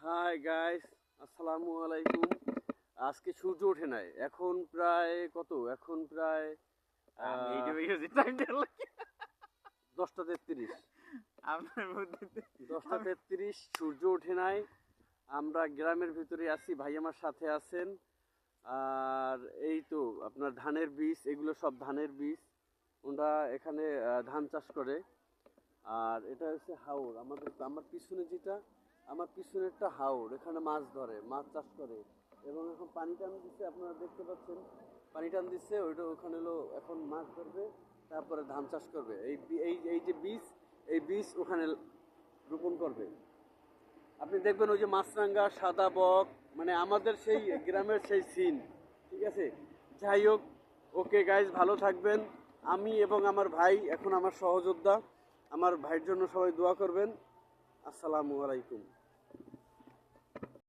Hi guys, আসসালামু আলাইকুম। আজকে সূর্য ওঠে নাই, এখন প্রায় কত? এখন প্রায় আমি এইটা বুঝেছি টাইমটা লাগে 10টা 33। আপনার মধ্যে 10টা 33, সূর্য ওঠে নাই। আমরা গ্রামের ভিতরে আছি, ভাই আমার সাথে আছেন। আর এই তো আপনার ধানের বীজ, এগুলো সব ধানের বীজ। ওরা এখানে ধান চাষ করে। আর এটা হচ্ছে হাওর, আমার পিছনে যেটা, আমার পিছনেরটা হাওর, এখানে মাছ ধরে, মাছ চাষ করে। এবং এখন পানি টান দিচ্ছে, আপনারা দেখতে পাচ্ছেন পানি টান দিচ্ছে, ওইটা ওখানে হলো এখন মাছ ধরবে, তারপরে ধান চাষ করবে। এই যে বীজ, এই বীজ ওখানে রোপণ করবে। আপনি দেখবেন ওই যে মাছরাঙ্গা, সাদা বক, মানে আমাদের সেই গ্রামের সেই সিন। ঠিক আছে, যাই হোক, ওকে গাইজ, ভালো থাকবেন। আমি এবং আমার ভাই এখন আমার সহযোদ্ধা, আমার ভাইয়ের জন্য সবাই দোয়া করবেন। আসসালামু আলাইকুম।